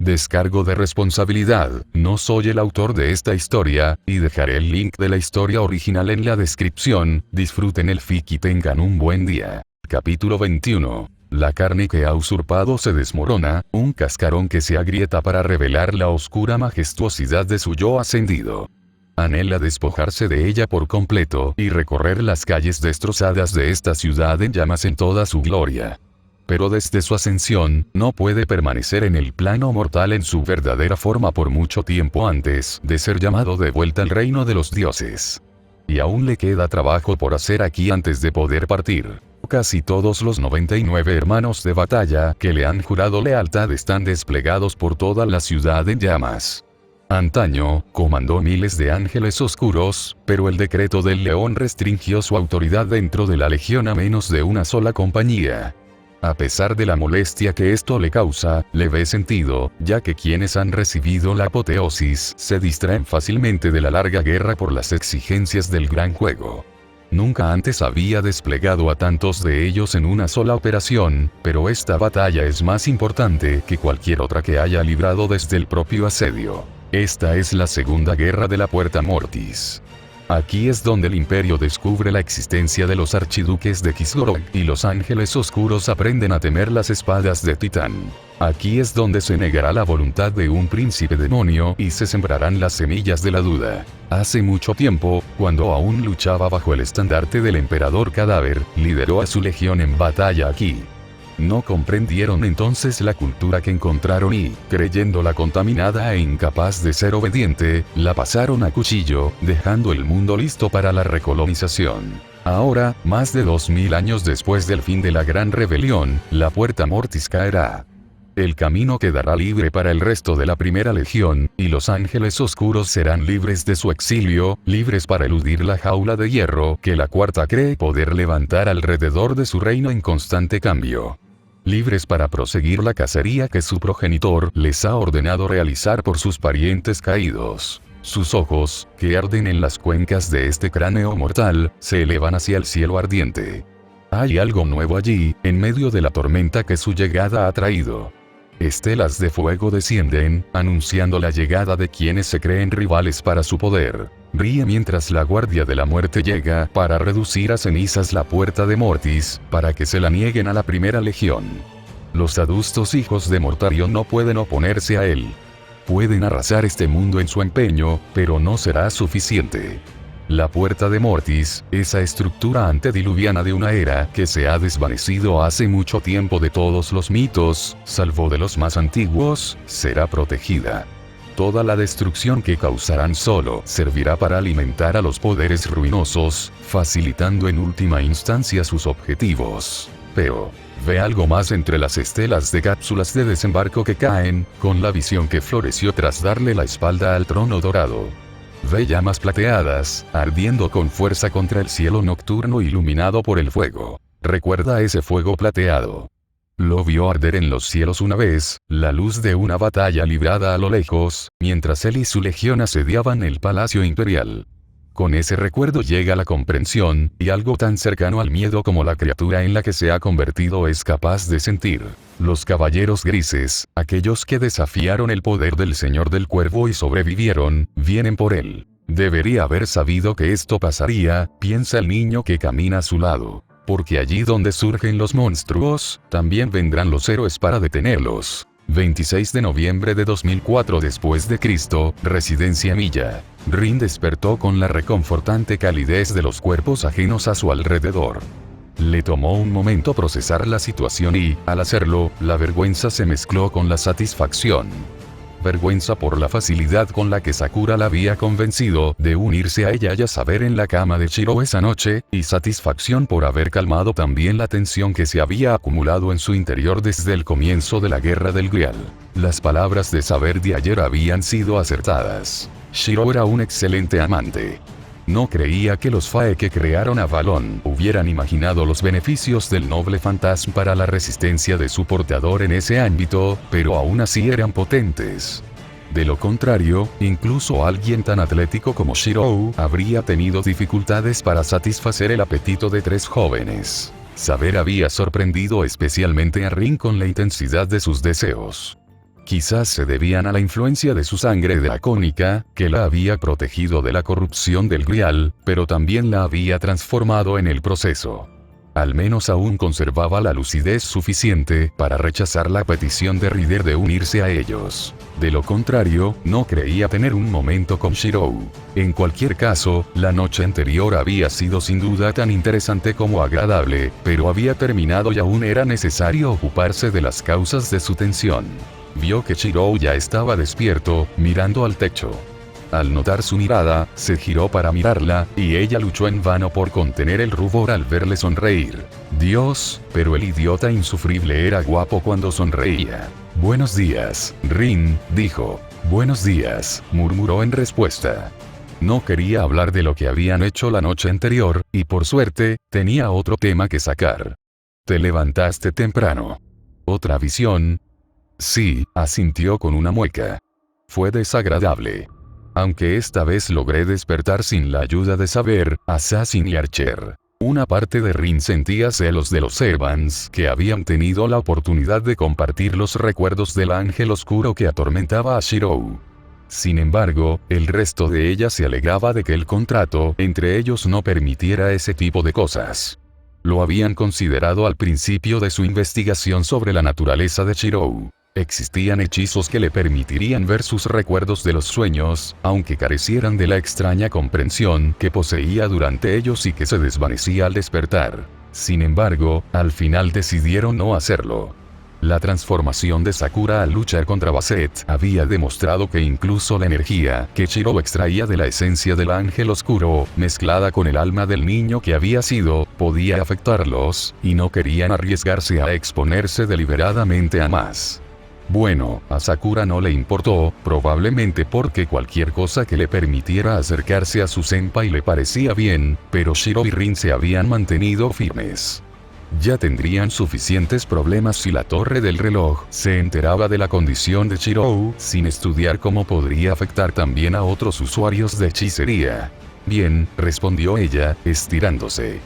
Descargo de responsabilidad, no soy el autor de esta historia, y dejaré el link de la historia original en la descripción. Disfruten el fic y tengan un buen día. Capítulo 21. La carne que ha usurpado se desmorona, un cascarón que se agrieta para revelar la oscura majestuosidad de su yo ascendido. Anhela despojarse de ella por completo y recorrer las calles destrozadas de esta ciudad en llamas en toda su gloria. Pero desde su ascensión, no puede permanecer en el plano mortal en su verdadera forma por mucho tiempo antes de ser llamado de vuelta al reino de los dioses. Y aún le queda trabajo por hacer aquí antes de poder partir. Casi todos los 99 hermanos de batalla que le han jurado lealtad están desplegados por toda la ciudad en llamas. Antaño, comandó miles de ángeles oscuros, pero el decreto del león restringió su autoridad dentro de la legión a menos de una sola compañía. A pesar de la molestia que esto le causa, le ve sentido, ya que quienes han recibido la apoteosis se distraen fácilmente de la larga guerra por las exigencias del gran juego. Nunca antes había desplegado a tantos de ellos en una sola operación, pero esta batalla es más importante que cualquier otra que haya librado desde el propio asedio. Esta es la segunda guerra de la Puerta Mortis. Aquí es donde el imperio descubre la existencia de los archiduques de Kisgorog, y los ángeles oscuros aprenden a temer las espadas de Titán. Aquí es donde se negará la voluntad de un príncipe demonio y se sembrarán las semillas de la duda. Hace mucho tiempo, cuando aún luchaba bajo el estandarte del emperador Cadáver, lideró a su legión en batalla aquí. No comprendieron entonces la cultura que encontraron y, creyéndola contaminada e incapaz de ser obediente, la pasaron a cuchillo, dejando el mundo listo para la recolonización. Ahora, más de 2000 años después del fin de la Gran Rebelión, la Puerta Mortis caerá. El camino quedará libre para el resto de la Primera Legión, y los ángeles oscuros serán libres de su exilio, libres para eludir la jaula de hierro que la Cuarta cree poder levantar alrededor de su reino en constante cambio. Libres para proseguir la cacería que su progenitor les ha ordenado realizar por sus parientes caídos. Sus ojos, que arden en las cuencas de este cráneo mortal, se elevan hacia el cielo ardiente. Hay algo nuevo allí, en medio de la tormenta que su llegada ha traído. Estelas de fuego descienden, anunciando la llegada de quienes se creen rivales para su poder. Ríe mientras la guardia de la muerte llega para reducir a cenizas la Puerta de Mortis, para que se la nieguen a la Primera Legión. Los adustos hijos de Mortarion no pueden oponerse a él. Pueden arrasar este mundo en su empeño, pero no será suficiente. La Puerta de Mortis, esa estructura antediluviana de una era que se ha desvanecido hace mucho tiempo de todos los mitos, salvo de los más antiguos, será protegida. Toda la destrucción que causarán solo servirá para alimentar a los poderes ruinosos, facilitando en última instancia sus objetivos. Pero ve algo más entre las estelas de cápsulas de desembarco que caen, con la visión que floreció tras darle la espalda al trono dorado. Ve llamas plateadas, ardiendo con fuerza contra el cielo nocturno iluminado por el fuego. Recuerda ese fuego plateado. Lo vio arder en los cielos una vez, la luz de una batalla librada a lo lejos, mientras él y su legión asediaban el palacio imperial. Con ese recuerdo llega la comprensión, y algo tan cercano al miedo como la criatura en la que se ha convertido es capaz de sentir. Los caballeros grises, aquellos que desafiaron el poder del Señor del Cuervo y sobrevivieron, vienen por él. Debería haber sabido que esto pasaría, piensa el niño que camina a su lado. Porque allí donde surgen los monstruos, también vendrán los héroes para detenerlos. 26 de noviembre de 2004 después de Cristo, Residencia Milla. Rin despertó con la reconfortante calidez de los cuerpos ajenos a su alrededor. Le tomó un momento procesar la situación y, al hacerlo, la vergüenza se mezcló con la satisfacción. Vergüenza por la facilidad con la que Sakura la había convencido de unirse a ella y a saber en la cama de Shiro esa noche, y satisfacción por haber calmado también la tensión que se había acumulado en su interior desde el comienzo de la Guerra del Grial. Las palabras de saber de ayer habían sido acertadas. Shiro era un excelente amante. No creía que los Fae que crearon a Valon hubieran imaginado los beneficios del noble fantasma para la resistencia de su portador en ese ámbito, pero aún así eran potentes. De lo contrario, incluso alguien tan atlético como Shiro habría tenido dificultades para satisfacer el apetito de tres jóvenes. Saber había sorprendido especialmente a Rin con la intensidad de sus deseos. Quizás se debían a la influencia de su sangre dracónica, que la había protegido de la corrupción del Grial, pero también la había transformado en el proceso. Al menos aún conservaba la lucidez suficiente para rechazar la petición de Ryder de unirse a ellos. De lo contrario, no creía tener un momento con Shirou. En cualquier caso, la noche anterior había sido sin duda tan interesante como agradable, pero había terminado y aún era necesario ocuparse de las causas de su tensión. Vio que Shirou ya estaba despierto, mirando al techo. Al notar su mirada, se giró para mirarla, y ella luchó en vano por contener el rubor al verle sonreír. Dios, pero el idiota insufrible era guapo cuando sonreía. «Buenos días, Rin», dijo. «Buenos días», murmuró en respuesta. No quería hablar de lo que habían hecho la noche anterior, y por suerte, tenía otro tema que sacar. «¿Te levantaste temprano?» ¿Otra visión? Sí, asintió con una mueca. Fue desagradable. Aunque esta vez logré despertar sin la ayuda de Saber, Assassin y Archer. Una parte de Rin sentía celos de los Evans que habían tenido la oportunidad de compartir los recuerdos del ángel oscuro que atormentaba a Shirou. Sin embargo, el resto de ella se alegraba de que el contrato entre ellos no permitiera ese tipo de cosas. Lo habían considerado al principio de su investigación sobre la naturaleza de Shirou. Existían hechizos que le permitirían ver sus recuerdos de los sueños, aunque carecieran de la extraña comprensión que poseía durante ellos y que se desvanecía al despertar. Sin embargo, al final decidieron no hacerlo. La transformación de Sakura al luchar contra Basset había demostrado que incluso la energía que Shirou extraía de la esencia del ángel oscuro, mezclada con el alma del niño que había sido, podía afectarlos, y no querían arriesgarse a exponerse deliberadamente a más. Bueno, a Sakura no le importó, probablemente porque cualquier cosa que le permitiera acercarse a su senpai le parecía bien, pero Shirou y Rin se habían mantenido firmes. Ya tendrían suficientes problemas si la torre del reloj se enteraba de la condición de Shirou, sin estudiar cómo podría afectar también a otros usuarios de hechicería. Bien, respondió ella, estirándose.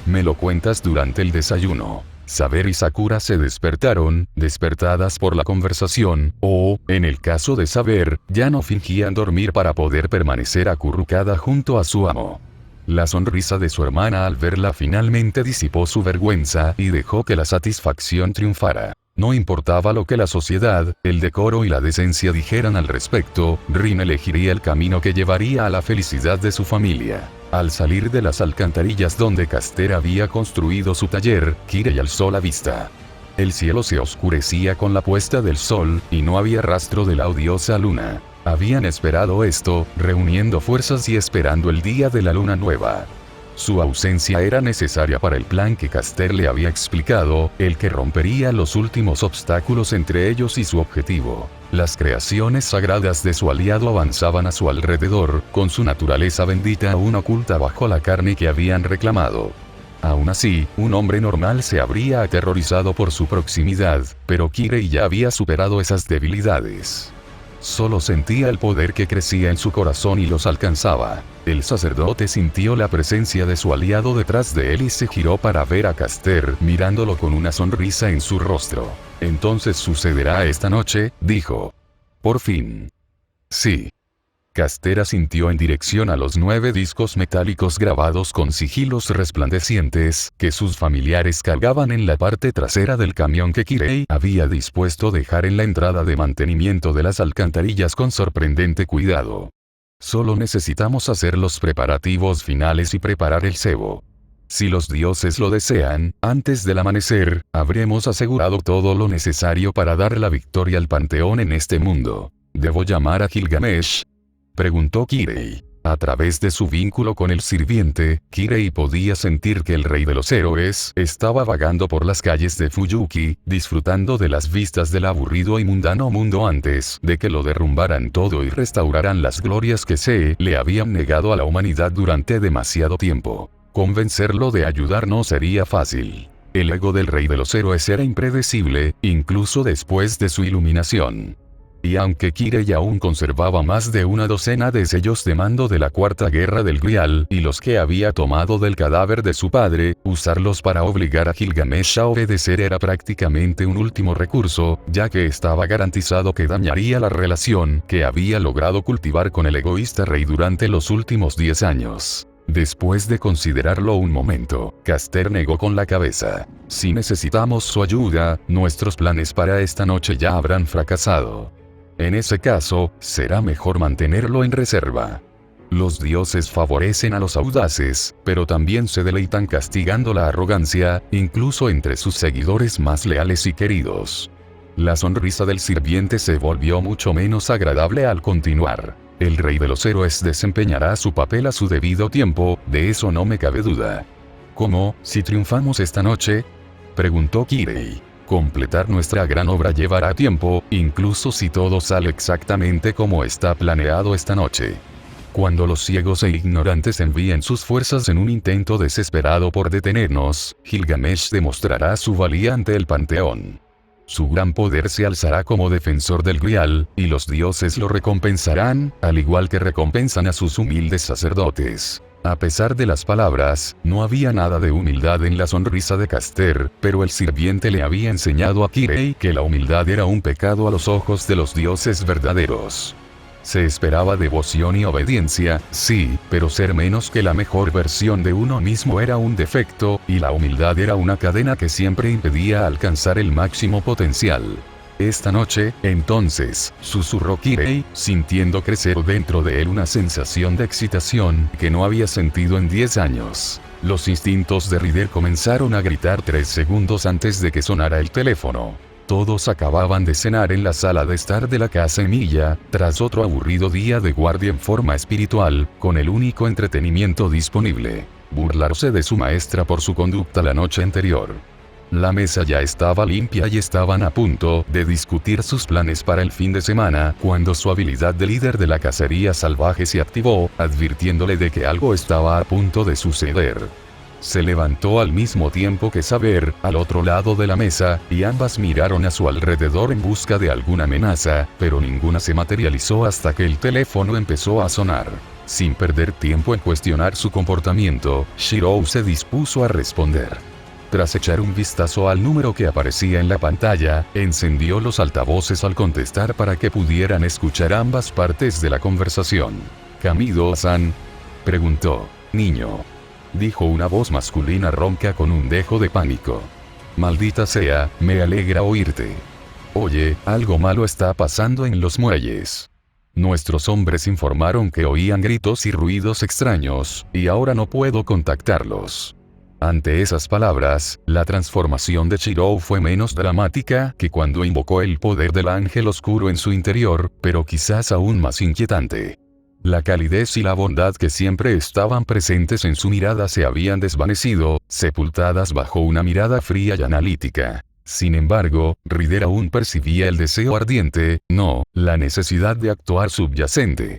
Me lo cuentas durante el desayuno. Saber y Sakura se despertaron, despertadas por la conversación, o, en el caso de Saber, ya no fingían dormir para poder permanecer acurrucada junto a su amo. La sonrisa de su hermana al verla finalmente disipó su vergüenza y dejó que la satisfacción triunfara. No importaba lo que la sociedad, el decoro y la decencia dijeran al respecto, Rin elegiría el camino que llevaría a la felicidad de su familia. Al salir de las alcantarillas donde Caster había construido su taller, Kirei alzó la vista. El cielo se oscurecía con la puesta del sol, y no había rastro de la odiosa luna. Habían esperado esto, reuniendo fuerzas y esperando el día de la luna nueva. Su ausencia era necesaria para el plan que Caster le había explicado, el que rompería los últimos obstáculos entre ellos y su objetivo. Las creaciones sagradas de su aliado avanzaban a su alrededor, con su naturaleza bendita aún oculta bajo la carne que habían reclamado. Aún así, un hombre normal se habría aterrorizado por su proximidad, pero Kirei ya había superado esas debilidades. Solo sentía el poder que crecía en su corazón y los alcanzaba. El sacerdote sintió la presencia de su aliado detrás de él y se giró para ver a Caster mirándolo con una sonrisa en su rostro. «Entonces sucederá esta noche», dijo. «Por fin». «Sí». Caster asintió en dirección a los 9 discos metálicos grabados con sigilos resplandecientes, que sus familiares cargaban en la parte trasera del camión que Kirei había dispuesto dejar en la entrada de mantenimiento de las alcantarillas con sorprendente cuidado. Solo necesitamos hacer los preparativos finales y preparar el cebo. Si los dioses lo desean, antes del amanecer, habremos asegurado todo lo necesario para dar la victoria al panteón en este mundo. ¿Debo llamar a Gilgamesh?», preguntó Kirei. A través de su vínculo con el sirviente, Kirei podía sentir que el rey de los héroes estaba vagando por las calles de Fuyuki, disfrutando de las vistas del aburrido y mundano mundo antes de que lo derrumbaran todo y restauraran las glorias que se le habían negado a la humanidad durante demasiado tiempo. Convencerlo de ayudar no sería fácil. El ego del rey de los héroes era impredecible, incluso después de su iluminación. Y aunque Kirei aún conservaba más de una docena de sellos de mando de la Cuarta Guerra del Grial y los que había tomado del cadáver de su padre, usarlos para obligar a Gilgamesh a obedecer era prácticamente un último recurso, ya que estaba garantizado que dañaría la relación que había logrado cultivar con el egoísta rey durante los últimos 10 años. Después de considerarlo un momento, Caster negó con la cabeza. Si necesitamos su ayuda, nuestros planes para esta noche ya habrán fracasado. En ese caso, será mejor mantenerlo en reserva. Los dioses favorecen a los audaces, pero también se deleitan castigando la arrogancia, incluso entre sus seguidores más leales y queridos. La sonrisa del sirviente se volvió mucho menos agradable al continuar. El rey de los héroes desempeñará su papel a su debido tiempo, de eso no me cabe duda. ¿Cómo, si triunfamos esta noche?, preguntó Kirei. Completar nuestra gran obra llevará tiempo, incluso si todo sale exactamente como está planeado esta noche. Cuando los ciegos e ignorantes envíen sus fuerzas en un intento desesperado por detenernos, Gilgamesh demostrará su valía ante el panteón. Su gran poder se alzará como defensor del Grial, y los dioses lo recompensarán, al igual que recompensan a sus humildes sacerdotes. A pesar de las palabras, no había nada de humildad en la sonrisa de Caster, pero el sirviente le había enseñado a Kirei que la humildad era un pecado a los ojos de los dioses verdaderos. Se esperaba devoción y obediencia, sí, pero ser menos que la mejor versión de uno mismo era un defecto, y la humildad era una cadena que siempre impedía alcanzar el máximo potencial. Esta noche, entonces, susurró Kirei, sintiendo crecer dentro de él una sensación de excitación que no había sentido en 10 años. Los instintos de Rider comenzaron a gritar 3 segundos antes de que sonara el teléfono. Todos acababan de cenar en la sala de estar de la casa Emilia, tras otro aburrido día de guardia en forma espiritual, con el único entretenimiento disponible: burlarse de su maestra por su conducta la noche anterior. La mesa ya estaba limpia y estaban a punto de discutir sus planes para el fin de semana, cuando su habilidad de líder de la cacería salvaje se activó, advirtiéndole de que algo estaba a punto de suceder. Se levantó al mismo tiempo que Saber, al otro lado de la mesa, y ambas miraron a su alrededor en busca de alguna amenaza, pero ninguna se materializó hasta que el teléfono empezó a sonar. Sin perder tiempo en cuestionar su comportamiento, Shirou se dispuso a responder. Tras echar un vistazo al número que aparecía en la pantalla, encendió los altavoces al contestar para que pudieran escuchar ambas partes de la conversación. ¿Kamido-san?, preguntó. Niño, dijo una voz masculina ronca con un dejo de pánico. Maldita sea, me alegra oírte. Oye, algo malo está pasando en los muelles. Nuestros hombres informaron que oían gritos y ruidos extraños, y ahora no puedo contactarlos. Ante esas palabras, la transformación de Shirou fue menos dramática que cuando invocó el poder del ángel oscuro en su interior, pero quizás aún más inquietante. La calidez y la bondad que siempre estaban presentes en su mirada se habían desvanecido, sepultadas bajo una mirada fría y analítica. Sin embargo, Rider aún percibía el deseo ardiente, no, la necesidad de actuar subyacente.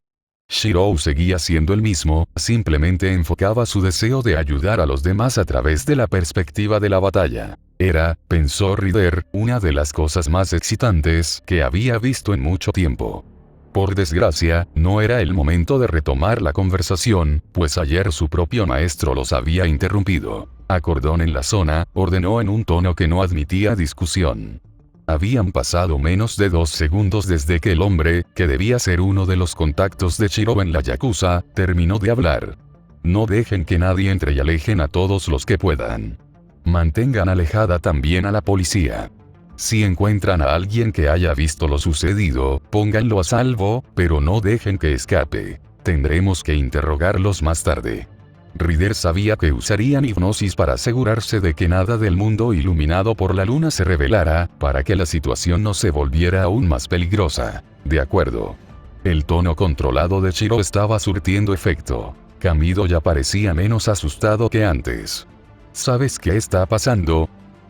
Shirou seguía siendo el mismo, simplemente enfocaba su deseo de ayudar a los demás a través de la perspectiva de la batalla. Era, pensó Rider, una de las cosas más excitantes que había visto en mucho tiempo. Por desgracia, no era el momento de retomar la conversación, pues ayer su propio maestro los había interrumpido. Acordón en la zona, ordenó en un tono que no admitía discusión. Habían pasado menos de 2 segundos desde que el hombre, que debía ser uno de los contactos de Shirou en la Yakuza, terminó de hablar. No dejen que nadie entre y alejen a todos los que puedan. Mantengan alejada también a la policía. Si encuentran a alguien que haya visto lo sucedido, pónganlo a salvo, pero no dejen que escape. Tendremos que interrogarlos más tarde. Rider sabía que usarían hipnosis para asegurarse de que nada del mundo iluminado por la luna se revelara, para que la situación no se volviera aún más peligrosa. De acuerdo. El tono controlado de Shirou estaba surtiendo efecto. Kamido ya parecía menos asustado que antes. ¿Sabes qué está pasando?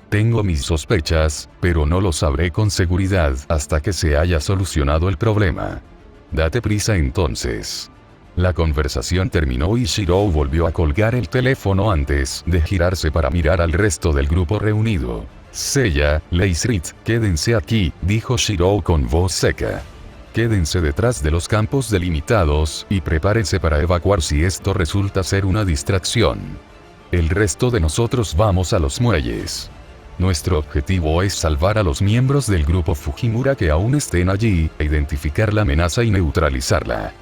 Tengo mis sospechas, pero no lo sabré con seguridad hasta que se haya solucionado el problema. Date prisa entonces. La conversación terminó y Shirou volvió a colgar el teléfono antes de girarse para mirar al resto del grupo reunido. Seiya, Leisrit, quédense aquí, dijo Shirou con voz seca. Quédense detrás de los campos delimitados y prepárense para evacuar si esto resulta ser una distracción. El resto de nosotros vamos a los muelles. Nuestro objetivo es salvar a los miembros del grupo Fujimura que aún estén allí, e identificar la amenaza y neutralizarla.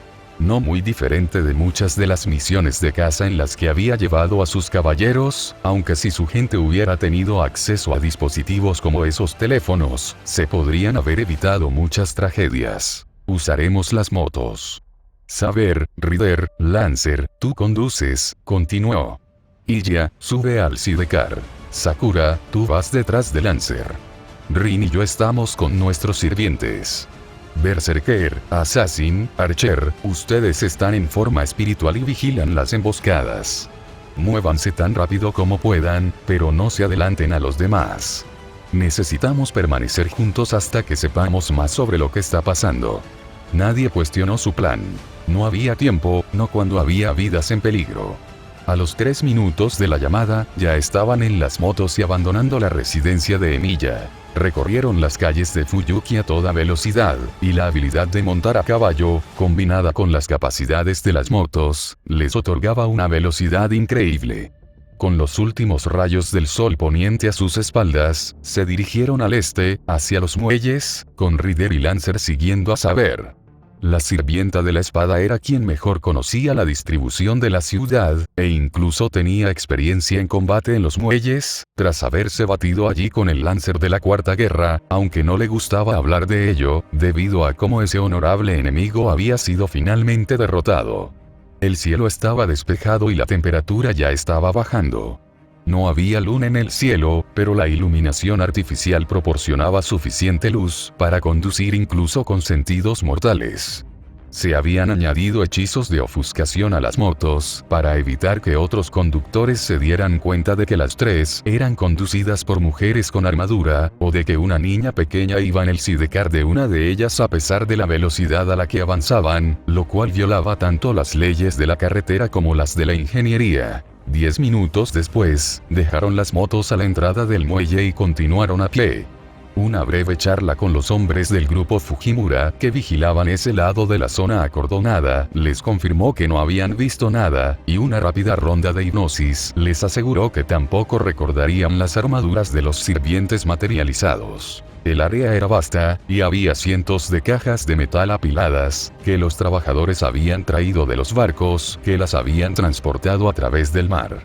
No muy diferente de muchas de las misiones de caza en las que había llevado a sus caballeros, aunque si su gente hubiera tenido acceso a dispositivos como esos teléfonos, se podrían haber evitado muchas tragedias. Usaremos las motos. Saber, Ryder, Lancer, tú conduces, continuó. Iya, sube al sidecar. Sakura, tú vas detrás de Lancer. Rin y yo estamos con nuestros sirvientes. Berserker, Assassin, Archer, ustedes están en forma espiritual y vigilan las emboscadas. Muévanse tan rápido como puedan, pero no se adelanten a los demás. Necesitamos permanecer juntos hasta que sepamos más sobre lo que está pasando. Nadie cuestionó su plan. No había tiempo, no cuando había vidas en peligro. A los 3 minutos de la llamada, ya estaban en las motos y abandonando la residencia de Emilia. Recorrieron las calles de Fuyuki a toda velocidad, y la habilidad de montar a caballo, combinada con las capacidades de las motos, les otorgaba una velocidad increíble. Con los últimos rayos del sol poniente a sus espaldas, se dirigieron al este, hacia los muelles, con Ryder y Lancer siguiendo a Saber. La sirvienta de la espada era quien mejor conocía la distribución de la ciudad, e incluso tenía experiencia en combate en los muelles, tras haberse batido allí con el Lancer de la Cuarta Guerra, aunque no le gustaba hablar de ello, debido a cómo ese honorable enemigo había sido finalmente derrotado. El cielo estaba despejado y la temperatura ya estaba bajando. No había luna en el cielo, pero la iluminación artificial proporcionaba suficiente luz para conducir incluso con sentidos mortales. Se habían añadido hechizos de ofuscación a las motos, para evitar que otros conductores se dieran cuenta de que las 3 eran conducidas por mujeres con armadura, o de que una niña pequeña iba en el sidecar de una de ellas a pesar de la velocidad a la que avanzaban, lo cual violaba tanto las leyes de la carretera como las de la ingeniería. 10 minutos después, dejaron las motos a la entrada del muelle y continuaron a pie. Una breve charla con los hombres del grupo Fujimura, que vigilaban ese lado de la zona acordonada, les confirmó que no habían visto nada, y una rápida ronda de hipnosis les aseguró que tampoco recordarían las armaduras de los sirvientes materializados. El área era vasta, y había cientos de cajas de metal apiladas, que los trabajadores habían traído de los barcos, que las habían transportado a través del mar.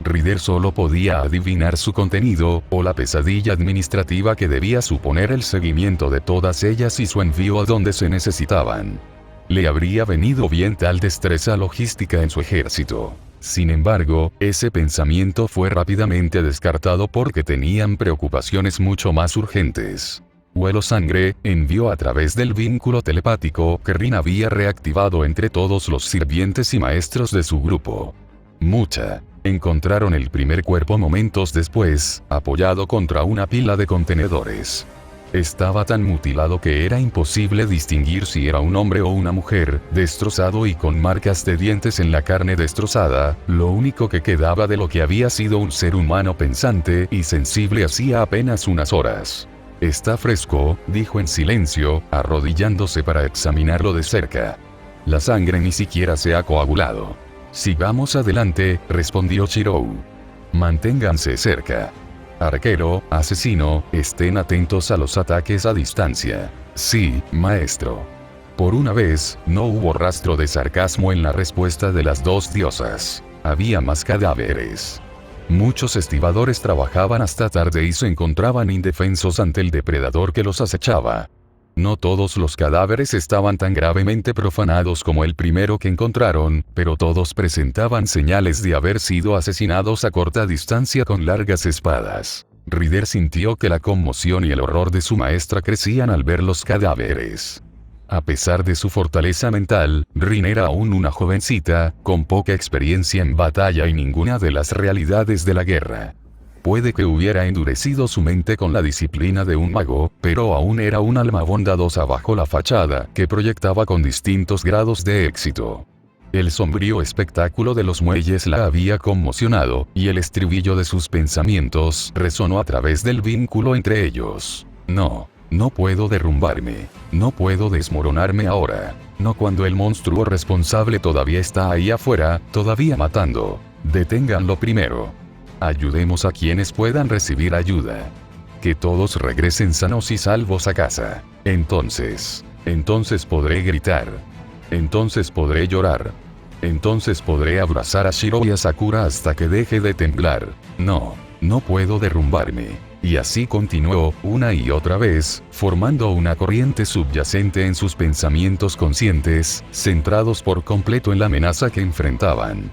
Ryder solo podía adivinar su contenido, o la pesadilla administrativa que debía suponer el seguimiento de todas ellas y su envío a donde se necesitaban. Le habría venido bien tal destreza logística en su ejército. Sin embargo, ese pensamiento fue rápidamente descartado porque tenían preocupaciones mucho más urgentes. Huelo Sangre envió a través del vínculo telepático que Rin había reactivado entre todos los sirvientes y maestros de su grupo. Mucha. Encontraron el primer cuerpo momentos después, apoyado contra una pila de contenedores. Estaba tan mutilado que era imposible distinguir si era un hombre o una mujer, destrozado y con marcas de dientes en la carne destrozada, lo único que quedaba de lo que había sido un ser humano pensante y sensible hacía apenas unas horas. Está fresco, dijo en silencio, arrodillándose para examinarlo de cerca. La sangre ni siquiera se ha coagulado. Sigamos adelante, respondió Shirou. Manténganse cerca. Arquero, asesino, estén atentos a los ataques a distancia. Sí, maestro. Por una vez, no hubo rastro de sarcasmo en la respuesta de las 2 diosas. Había más cadáveres. Muchos estibadores trabajaban hasta tarde y se encontraban indefensos ante el depredador que los acechaba. No todos los cadáveres estaban tan gravemente profanados como el primero que encontraron, pero todos presentaban señales de haber sido asesinados a corta distancia con largas espadas. Ryder sintió que la conmoción y el horror de su maestra crecían al ver los cadáveres. A pesar de su fortaleza mental, Rin era aún una jovencita, con poca experiencia en batalla y ninguna de las realidades de la guerra. Puede que hubiera endurecido su mente con la disciplina de un mago, pero aún era un alma bondadosa bajo la fachada, que proyectaba con distintos grados de éxito. El sombrío espectáculo de los muelles la había conmocionado, y el estribillo de sus pensamientos resonó a través del vínculo entre ellos. No. No puedo derrumbarme. No puedo desmoronarme ahora. No cuando el monstruo responsable todavía está ahí afuera, todavía matando. Deténganlo primero. Ayudemos a quienes puedan recibir ayuda. Que todos regresen sanos y salvos a casa. Entonces podré gritar. Entonces podré llorar. Entonces podré abrazar a Shiro y a Sakura hasta que deje de temblar. No puedo derrumbarme. Y así continuó, una y otra vez, formando una corriente subyacente en sus pensamientos conscientes, centrados por completo en la amenaza que enfrentaban.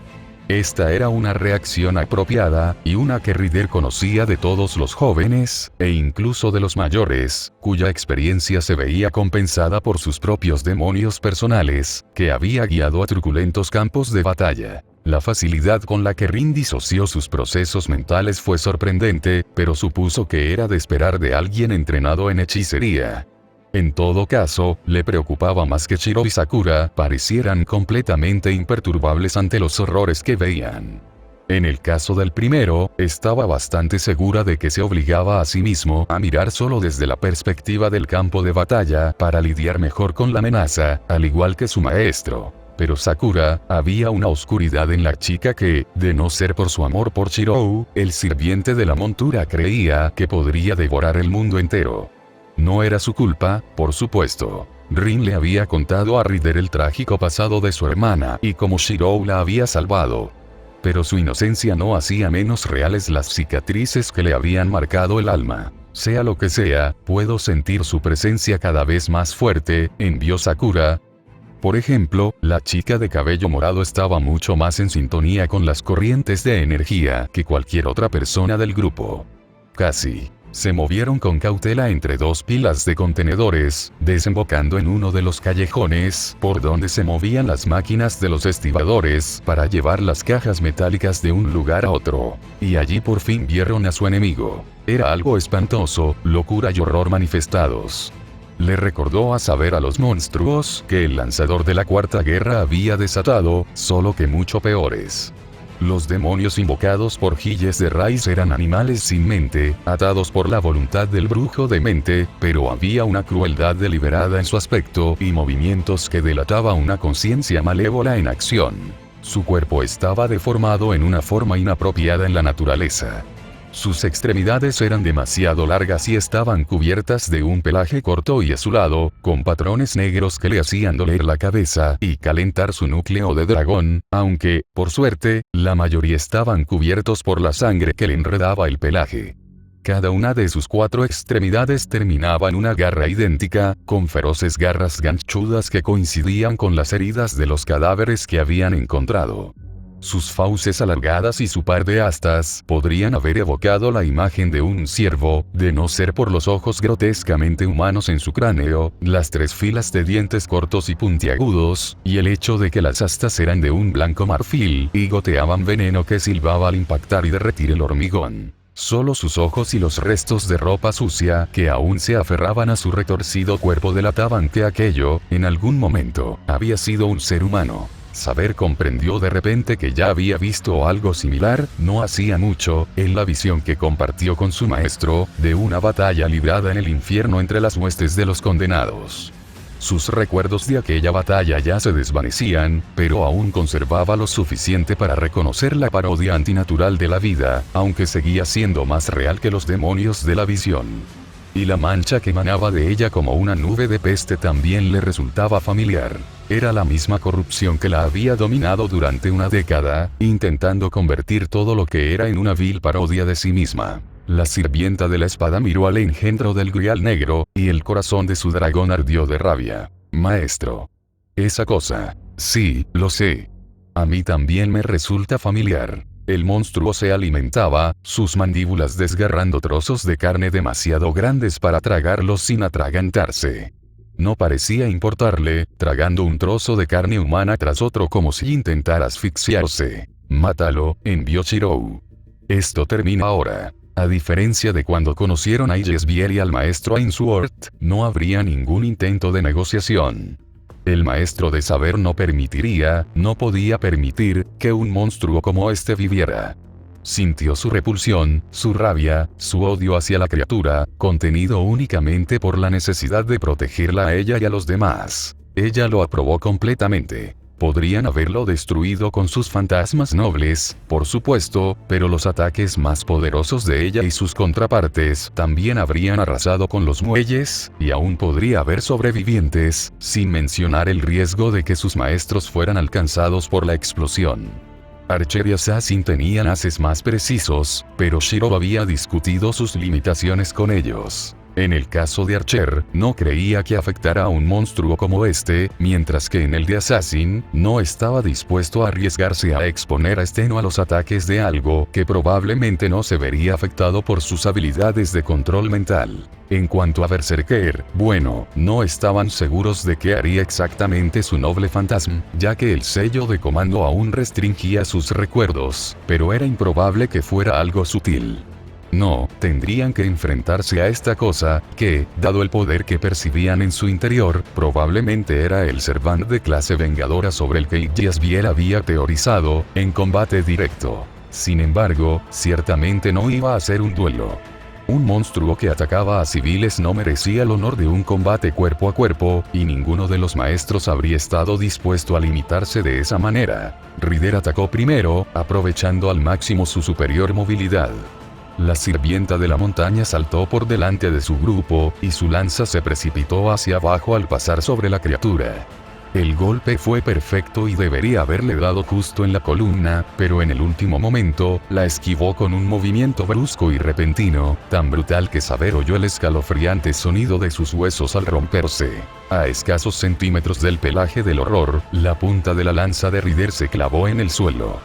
Esta era una reacción apropiada, y una que Rider conocía de todos los jóvenes, e incluso de los mayores, cuya experiencia se veía compensada por sus propios demonios personales, que había guiado a truculentos campos de batalla. La facilidad con la que Rin disoció sus procesos mentales fue sorprendente, pero supuso que era de esperar de alguien entrenado en hechicería. En todo caso, le preocupaba más que Shiro y Sakura parecieran completamente imperturbables ante los horrores que veían. En el caso del primero, estaba bastante segura de que se obligaba a sí mismo a mirar solo desde la perspectiva del campo de batalla para lidiar mejor con la amenaza, al igual que su maestro. Pero Sakura, había una oscuridad en la chica que, de no ser por su amor por Shirou, el sirviente de la montura creía que podría devorar el mundo entero. No era su culpa, por supuesto. Rin le había contado a Rider el trágico pasado de su hermana y cómo Shirou la había salvado. Pero su inocencia no hacía menos reales las cicatrices que le habían marcado el alma. Sea lo que sea, puedo sentir su presencia cada vez más fuerte, envió Sakura. Por ejemplo, la chica de cabello morado estaba mucho más en sintonía con las corrientes de energía que cualquier otra persona del grupo. Casi. Se movieron con cautela entre dos pilas de contenedores, desembocando en uno de los callejones por donde se movían las máquinas de los estibadores para llevar las cajas metálicas de un lugar a otro. Y allí por fin vieron a su enemigo. Era algo espantoso, locura y horror manifestados. Le recordó a saber a los monstruos que el lanzador de la Cuarta Guerra había desatado, solo que mucho peores. Los demonios invocados por Gilles de Rais eran animales sin mente, atados por la voluntad del brujo de mente, pero había una crueldad deliberada en su aspecto y movimientos que delataba una conciencia malévola en acción. Su cuerpo estaba deformado en una forma inapropiada en la naturaleza. Sus extremidades eran demasiado largas y estaban cubiertas de un pelaje corto y azulado, con patrones negros que le hacían doler la cabeza y calentar su núcleo de dragón, aunque, por suerte, la mayoría estaban cubiertos por la sangre que le enredaba el pelaje. Cada una de sus 4 extremidades terminaba en una garra idéntica, con feroces garras ganchudas que coincidían con las heridas de los cadáveres que habían encontrado. Sus fauces alargadas y su par de astas podrían haber evocado la imagen de un ciervo, de no ser por los ojos grotescamente humanos en su cráneo, las 3 filas de dientes cortos y puntiagudos, y el hecho de que las astas eran de un blanco marfil y goteaban veneno que silbaba al impactar y derretir el hormigón. Solo sus ojos y los restos de ropa sucia que aún se aferraban a su retorcido cuerpo delataban que aquello, en algún momento, había sido un ser humano. Saber comprendió de repente que ya había visto algo similar, no hacía mucho, en la visión que compartió con su maestro, de una batalla librada en el infierno entre las huestes de los condenados. Sus recuerdos de aquella batalla ya se desvanecían, pero aún conservaba lo suficiente para reconocer la parodia antinatural de la vida, aunque seguía siendo más real que los demonios de la visión. Y la mancha que emanaba de ella como una nube de peste también le resultaba familiar. Era la misma corrupción que la había dominado durante una década, intentando convertir todo lo que era en una vil parodia de sí misma. La sirvienta de la espada miró al engendro del grial negro, y el corazón de su dragón ardió de rabia. Maestro. Esa cosa. Sí, lo sé. A mí también me resulta familiar. El monstruo se alimentaba, sus mandíbulas desgarrando trozos de carne demasiado grandes para tragarlos sin atragantarse. No parecía importarle, tragando un trozo de carne humana tras otro como si intentara asfixiarse. Mátalo, envió Shirou. Esto termina ahora. A diferencia de cuando conocieron a Yesbiel y al maestro Ainsworth, no habría ningún intento de negociación. El maestro de saber no podía permitir, que un monstruo como este viviera. Sintió su repulsión, su rabia, su odio hacia la criatura, contenido únicamente por la necesidad de protegerla a ella y a los demás. Ella lo aprobó completamente. Podrían haberlo destruido con sus fantasmas nobles, por supuesto, pero los ataques más poderosos de ella y sus contrapartes también habrían arrasado con los muelles, y aún podría haber sobrevivientes, sin mencionar el riesgo de que sus maestros fueran alcanzados por la explosión. Archer y Assassin tenían haces más precisos, pero Shiro había discutido sus limitaciones con ellos. En el caso de Archer, no creía que afectara a un monstruo como este, mientras que en el de Assassin, no estaba dispuesto a arriesgarse a exponer a Steno a los ataques de algo que probablemente no se vería afectado por sus habilidades de control mental. En cuanto a Berserker, bueno, no estaban seguros de qué haría exactamente su noble fantasma, ya que el sello de comando aún restringía sus recuerdos, pero era improbable que fuera algo sutil. No, tendrían que enfrentarse a esta cosa, que, dado el poder que percibían en su interior, probablemente era el Servant de clase vengadora sobre el que Jasvier había teorizado, en combate directo. Sin embargo, ciertamente no iba a ser un duelo. Un monstruo que atacaba a civiles no merecía el honor de un combate cuerpo a cuerpo, y ninguno de los maestros habría estado dispuesto a limitarse de esa manera. Rider atacó primero, aprovechando al máximo su superior movilidad. La sirvienta de la montaña saltó por delante de su grupo, y su lanza se precipitó hacia abajo al pasar sobre la criatura. El golpe fue perfecto y debería haberle dado justo en la columna, pero en el último momento, la esquivó con un movimiento brusco y repentino, tan brutal que Saber oyó el escalofriante sonido de sus huesos al romperse. A escasos centímetros del pelaje del horror, la punta de la lanza de Rider se clavó en el suelo.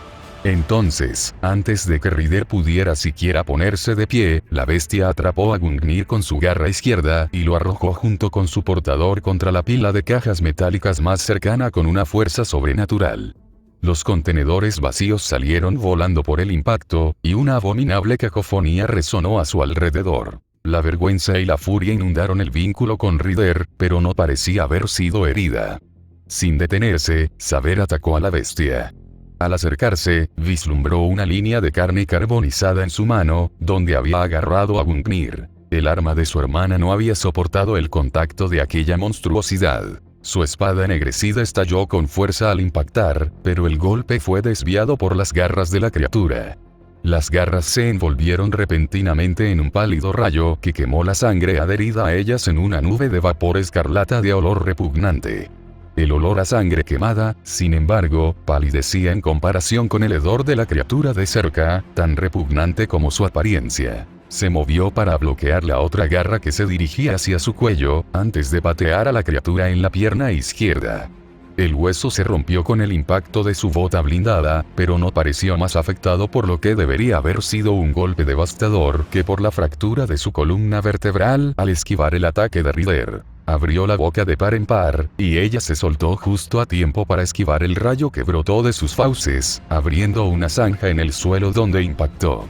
Entonces, antes de que Rider pudiera siquiera ponerse de pie, la bestia atrapó a Gungnir con su garra izquierda y lo arrojó junto con su portador contra la pila de cajas metálicas más cercana con una fuerza sobrenatural. Los contenedores vacíos salieron volando por el impacto, y una abominable cacofonía resonó a su alrededor. La vergüenza y la furia inundaron el vínculo con Rider, pero no parecía haber sido herida. Sin detenerse, Saber atacó a la bestia. Al acercarse, vislumbró una línea de carne carbonizada en su mano, donde había agarrado a Gungnir. El arma de su hermana no había soportado el contacto de aquella monstruosidad. Su espada ennegrecida estalló con fuerza al impactar, pero el golpe fue desviado por las garras de la criatura. Las garras se envolvieron repentinamente en un pálido rayo que quemó la sangre adherida a ellas en una nube de vapor escarlata de olor repugnante. El olor a sangre quemada, sin embargo, palidecía en comparación con el hedor de la criatura de cerca, tan repugnante como su apariencia. Se movió para bloquear la otra garra que se dirigía hacia su cuello, antes de patear a la criatura en la pierna izquierda. El hueso se rompió con el impacto de su bota blindada, pero no pareció más afectado por lo que debería haber sido un golpe devastador que por la fractura de su columna vertebral al esquivar el ataque de Rider. Abrió la boca de par en par, y ella se soltó justo a tiempo para esquivar el rayo que brotó de sus fauces, abriendo una zanja en el suelo donde impactó.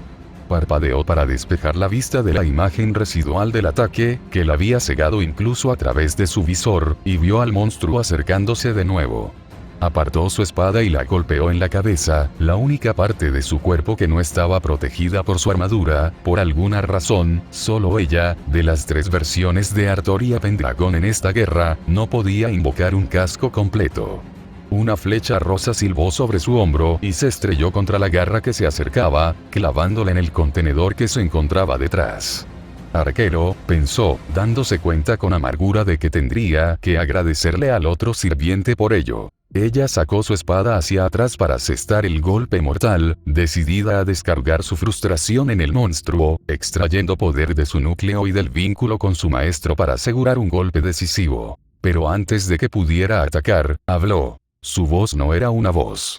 Parpadeó para despejar la vista de la imagen residual del ataque, que la había cegado incluso a través de su visor, y vio al monstruo acercándose de nuevo. Apartó su espada y la golpeó en la cabeza, la única parte de su cuerpo que no estaba protegida por su armadura. Por alguna razón, solo ella, de las 3 versiones de Artoria Pendragon en esta guerra, no podía invocar un casco completo. Una flecha rosa silbó sobre su hombro y se estrelló contra la garra que se acercaba, clavándola en el contenedor que se encontraba detrás. Arquero, pensó, dándose cuenta con amargura de que tendría que agradecerle al otro sirviente por ello. Ella sacó su espada hacia atrás para asestar el golpe mortal, decidida a descargar su frustración en el monstruo, extrayendo poder de su núcleo y del vínculo con su maestro para asegurar un golpe decisivo. Pero antes de que pudiera atacar, habló. Su voz no era una voz.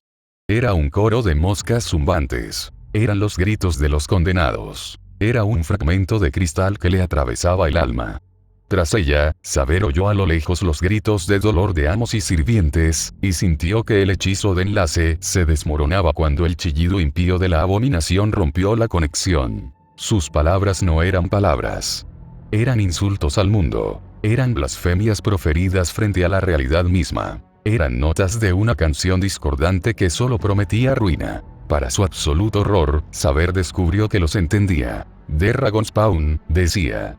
Era un coro de moscas zumbantes. Eran los gritos de los condenados. Era un fragmento de cristal que le atravesaba el alma. Tras ella, Saber oyó a lo lejos los gritos de dolor de amos y sirvientes, y sintió que el hechizo de enlace se desmoronaba cuando el chillido impío de la abominación rompió la conexión. Sus palabras no eran palabras. Eran insultos al mundo. Eran blasfemias proferidas frente a la realidad misma. Eran notas de una canción discordante que solo prometía ruina. Para su absoluto horror, Saber descubrió que los entendía. The Dragonspawn, decía.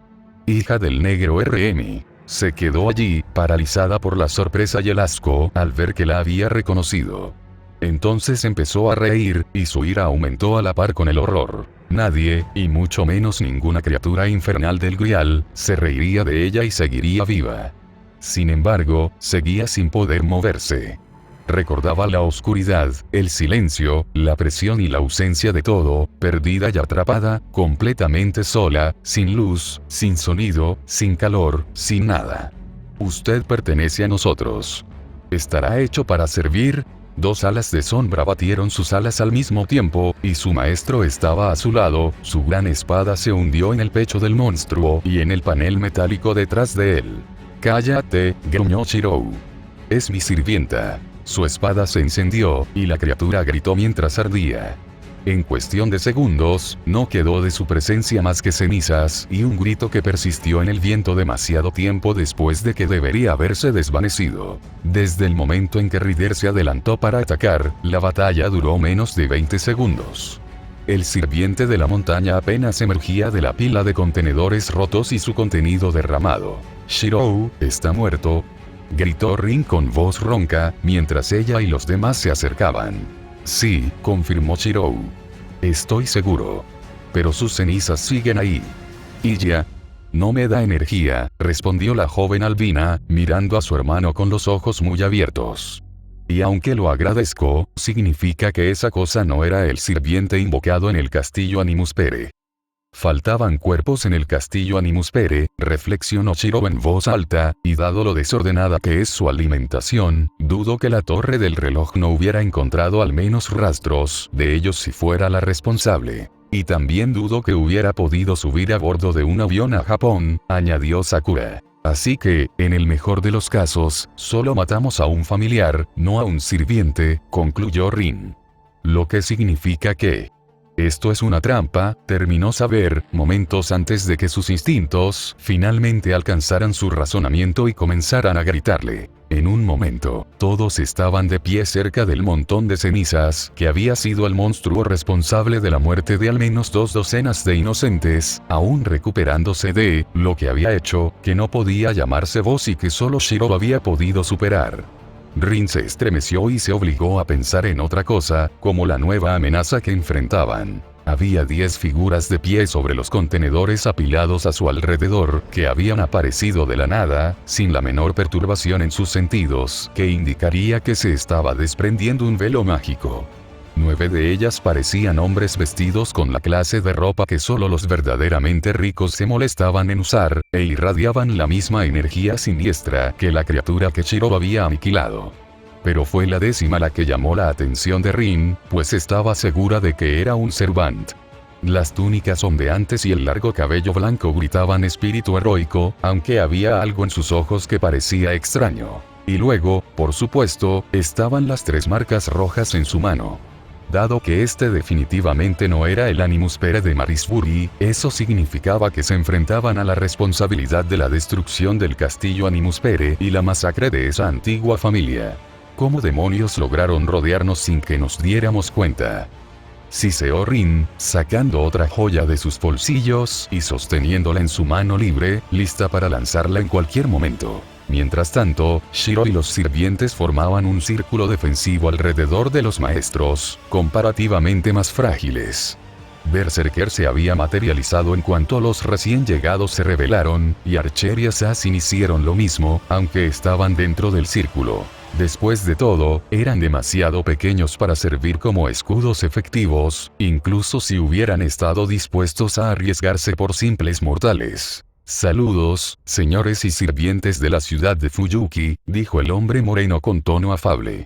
Hija del negro RM. Se quedó allí, paralizada por la sorpresa y el asco, al ver que la había reconocido. Entonces empezó a reír, y su ira aumentó a la par con el horror. Nadie, y mucho menos ninguna criatura infernal del Grial, se reiría de ella y seguiría viva. Sin embargo, seguía sin poder moverse. Recordaba la oscuridad, el silencio, la presión y la ausencia de todo, perdida y atrapada, completamente sola, sin luz, sin sonido, sin calor, sin nada. Usted pertenece a nosotros. ¿Estará hecho para servir? Dos alas de sombra batieron sus alas al mismo tiempo, y su maestro estaba a su lado, su gran espada se hundió en el pecho del monstruo y en el panel metálico detrás de él. «Cállate», gruñó Shirou. «Es mi sirvienta». Su espada se encendió, y la criatura gritó mientras ardía. En cuestión de segundos, no quedó de su presencia más que cenizas y un grito que persistió en el viento demasiado tiempo después de que debería haberse desvanecido. Desde el momento en que Ryder se adelantó para atacar, la batalla duró menos de 20 segundos. El sirviente de la montaña apenas emergía de la pila de contenedores rotos y su contenido derramado. «Shirou, está muerto», gritó Rin con voz ronca, mientras ella y los demás se acercaban. «Sí», confirmó Shirou. «Estoy seguro. Pero sus cenizas siguen ahí». «¿Y ya?» «No me da energía», respondió la joven albina, mirando a su hermano con los ojos muy abiertos. «Y aunque lo agradezco, significa que esa cosa no era el sirviente invocado en el castillo Animus Pere». Faltaban cuerpos en el castillo Animus Pere, reflexionó Shirou en voz alta, y dado lo desordenada que es su alimentación, dudo que la torre del reloj no hubiera encontrado al menos rastros de ellos si fuera la responsable. Y también dudo que hubiera podido subir a bordo de un avión a Japón, añadió Sakura. Así que, en el mejor de los casos, solo matamos a un familiar, no a un sirviente, concluyó Rin. Lo que significa que... Esto es una trampa, terminó Saber, momentos antes de que sus instintos finalmente alcanzaran su razonamiento y comenzaran a gritarle. En un momento, todos estaban de pie cerca del montón de cenizas que había sido el monstruo responsable de la muerte de al menos 2 docenas de inocentes, aún recuperándose de lo que había hecho, que no podía llamarse voz y que solo Shirou había podido superar. Rin se estremeció y se obligó a pensar en otra cosa, como la nueva amenaza que enfrentaban. Había 10 figuras de pie sobre los contenedores apilados a su alrededor, que habían aparecido de la nada, sin la menor perturbación en sus sentidos, que indicaría que se estaba desprendiendo un velo mágico. 9 de ellas parecían hombres vestidos con la clase de ropa que solo los verdaderamente ricos se molestaban en usar, e irradiaban la misma energía siniestra que la criatura que Shirou había aniquilado. Pero fue la 10ª la que llamó la atención de Rin, pues estaba segura de que era un Servant. Las túnicas ondeantes y el largo cabello blanco gritaban espíritu heroico, aunque había algo en sus ojos que parecía extraño. Y luego, por supuesto, estaban las 3 marcas rojas en su mano. Dado que este definitivamente no era el Animus Pere de Marisbury, eso significaba que se enfrentaban a la responsabilidad de la destrucción del castillo Animus Pere y la masacre de esa antigua familia. ¿Cómo demonios lograron rodearnos sin que nos diéramos cuenta? Siseó Rin, sacando otra joya de sus bolsillos y sosteniéndola en su mano libre, lista para lanzarla en cualquier momento. Mientras tanto, Shirou y los sirvientes formaban un círculo defensivo alrededor de los maestros, comparativamente más frágiles. Berserker se había materializado en cuanto los recién llegados se rebelaron, y Archer y Assassin hicieron lo mismo, aunque estaban dentro del círculo. Después de todo, eran demasiado pequeños para servir como escudos efectivos, incluso si hubieran estado dispuestos a arriesgarse por simples mortales. «Saludos, señores y sirvientes de la ciudad de Fuyuki», dijo el hombre moreno con tono afable.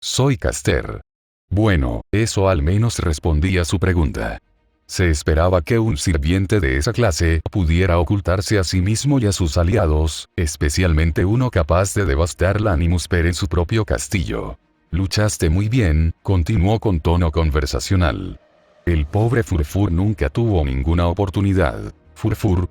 «Soy Caster». Bueno, eso al menos respondía su pregunta. Se esperaba que un sirviente de esa clase pudiera ocultarse a sí mismo y a sus aliados, especialmente uno capaz de devastar la Animus Pere en su propio castillo. «Luchaste muy bien», continuó con tono conversacional. El pobre Furfur nunca tuvo ninguna oportunidad. Furfur.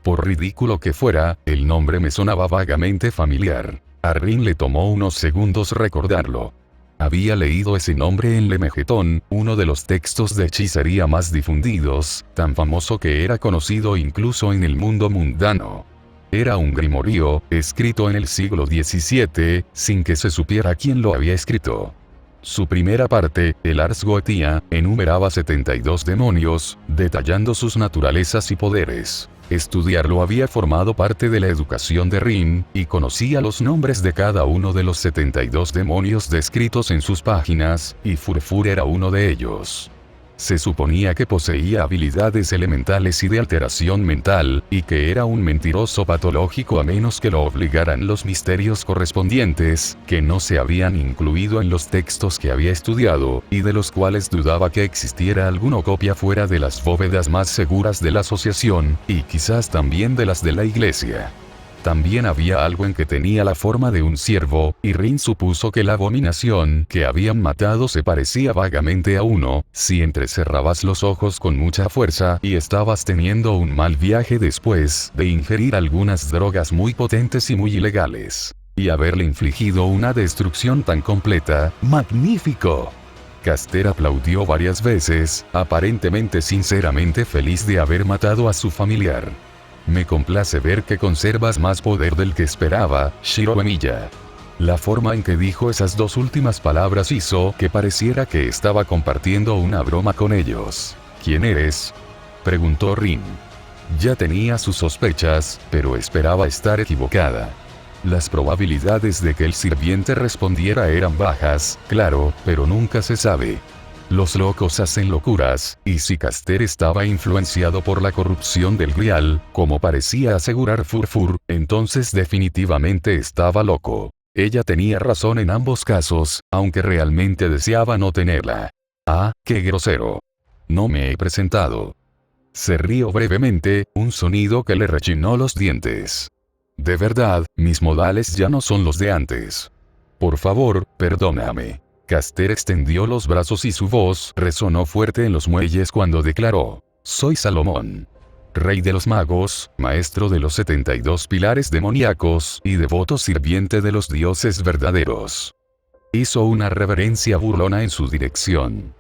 Por ridículo que fuera, el nombre me sonaba vagamente familiar. A Rin le tomó unos segundos recordarlo. Había leído ese nombre en Lemegeton, uno de los textos de hechicería más difundidos, tan famoso que era conocido incluso en el mundo mundano. Era un grimorio, escrito en el siglo XVII, sin que se supiera quién lo había escrito. Su primera parte, el Ars Goetia, enumeraba 72 demonios, detallando sus naturalezas y poderes. Estudiarlo había formado parte de la educación de Rin, y conocía los nombres de cada uno de los 72 demonios descritos en sus páginas, y Furfur era uno de ellos. Se suponía que poseía habilidades elementales y de alteración mental, y que era un mentiroso patológico a menos que lo obligaran los misterios correspondientes, que no se habían incluido en los textos que había estudiado, y de los cuales dudaba que existiera alguna copia fuera de las bóvedas más seguras de la asociación, y quizás también de las de la iglesia. También había algo en que tenía la forma de un ciervo, y Rin supuso que la abominación que habían matado se parecía vagamente a uno, si entrecerrabas los ojos con mucha fuerza y estabas teniendo un mal viaje después de ingerir algunas drogas muy potentes y muy ilegales. Y haberle infligido una destrucción tan completa, ¡magnífico! Caster aplaudió varias veces, aparentemente sinceramente feliz de haber matado a su familiar. Me complace ver que conservas más poder del que esperaba, Shiro Emiya. La forma en que dijo esas dos últimas palabras hizo que pareciera que estaba compartiendo una broma con ellos. ¿Quién eres?, preguntó Rin. Ya tenía sus sospechas, pero esperaba estar equivocada. Las probabilidades de que el sirviente respondiera eran bajas, claro, pero nunca se sabe. Los locos hacen locuras, y si Caster estaba influenciado por la corrupción del Grial, como parecía asegurar Furfur, entonces definitivamente estaba loco. Ella tenía razón en ambos casos, aunque realmente deseaba no tenerla. Ah, qué grosero. No me he presentado. Se rió brevemente, un sonido que le rechinó los dientes. De verdad, mis modales ya no son los de antes. Por favor, perdóname. Caster extendió los brazos y su voz resonó fuerte en los muelles cuando declaró: soy Salomón, rey de los magos, maestro de los 72 pilares demoníacos, y devoto sirviente de los dioses verdaderos. Hizo una reverencia burlona en su dirección.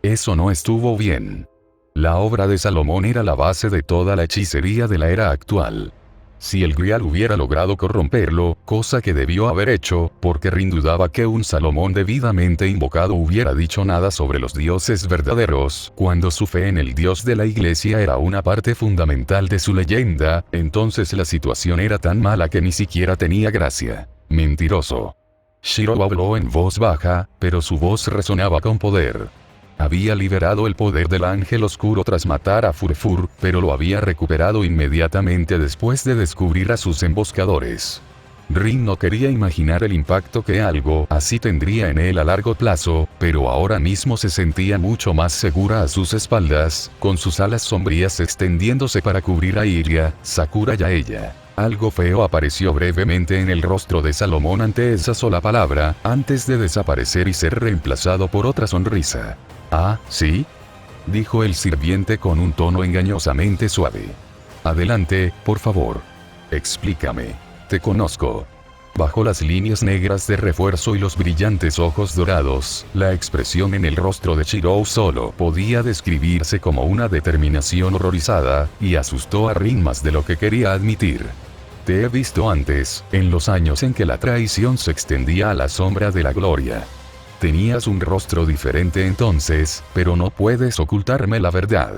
Eso no estuvo bien. La obra de Salomón era la base de toda la hechicería de la era actual. Si el Grial hubiera logrado corromperlo, cosa que debió haber hecho, porque Rin dudaba que un Salomón debidamente invocado hubiera dicho nada sobre los dioses verdaderos, cuando su fe en el dios de la iglesia era una parte fundamental de su leyenda, entonces la situación era tan mala que ni siquiera tenía gracia. Mentiroso. Shiro habló en voz baja, pero su voz resonaba con poder. Había liberado el poder del ángel oscuro tras matar a Furfur, pero lo había recuperado inmediatamente después de descubrir a sus emboscadores. Rin no quería imaginar el impacto que algo así tendría en él a largo plazo, pero ahora mismo se sentía mucho más segura a sus espaldas, con sus alas sombrías extendiéndose para cubrir a Iria, Sakura y a ella. Algo feo apareció brevemente en el rostro de Salomón ante esa sola palabra, antes de desaparecer y ser reemplazado por otra sonrisa. «Ah, ¿sí?», dijo el sirviente con un tono engañosamente suave. «Adelante, por favor. Explícame. Te conozco». Bajo las líneas negras de refuerzo y los brillantes ojos dorados, la expresión en el rostro de Shiro solo podía describirse como una determinación horrorizada, y asustó a Rin más de lo que quería admitir. «Te he visto antes, en los años en que la traición se extendía a la sombra de la gloria. Tenías un rostro diferente entonces, pero no puedes ocultarme la verdad.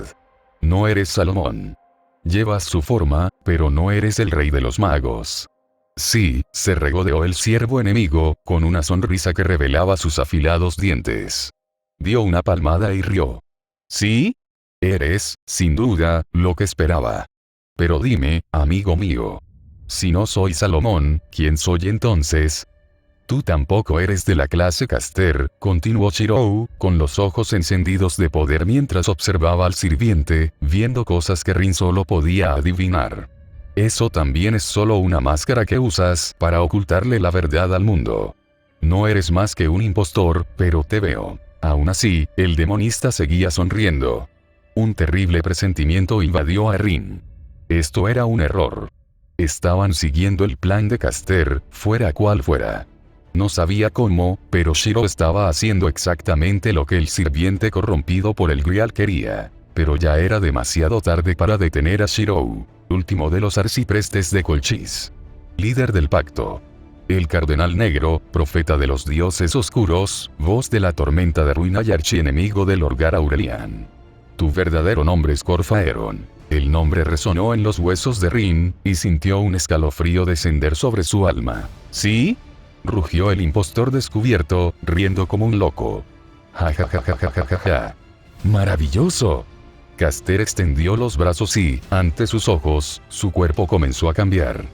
No eres Salomón. Llevas su forma, pero no eres el rey de los magos». «Sí», se regodeó el siervo enemigo, con una sonrisa que revelaba sus afilados dientes. Dio una palmada y rió. «¿Sí? Eres, sin duda, lo que esperaba. Pero dime, amigo mío. Si no soy Salomón, ¿quién soy entonces?» «Tú tampoco eres de la clase Caster», continuó Shiro, con los ojos encendidos de poder mientras observaba al sirviente, viendo cosas que Rin solo podía adivinar. «Eso también es solo una máscara que usas para ocultarle la verdad al mundo. No eres más que un impostor, pero te veo». Aún así, el demonista seguía sonriendo. Un terrible presentimiento invadió a Rin. Esto era un error. Estaban siguiendo el plan de Caster, fuera cual fuera. No sabía cómo, pero Shiro estaba haciendo exactamente lo que el sirviente corrompido por el Grial quería. Pero ya era demasiado tarde para detener a Shirou, último de los arciprestes de Colchis. Líder del pacto. El Cardenal Negro, profeta de los dioses oscuros, voz de la tormenta de ruina y archienemigo del Orgar Aurelian. Tu verdadero nombre es Corfaeron. El nombre resonó en los huesos de Rin, y sintió un escalofrío descender sobre su alma. ¿Sí? Rugió el impostor descubierto, riendo como un loco. Ja ja ja ja ja ja ja ja. ¡Maravilloso! Caster extendió los brazos y, ante sus ojos, su cuerpo comenzó a cambiar.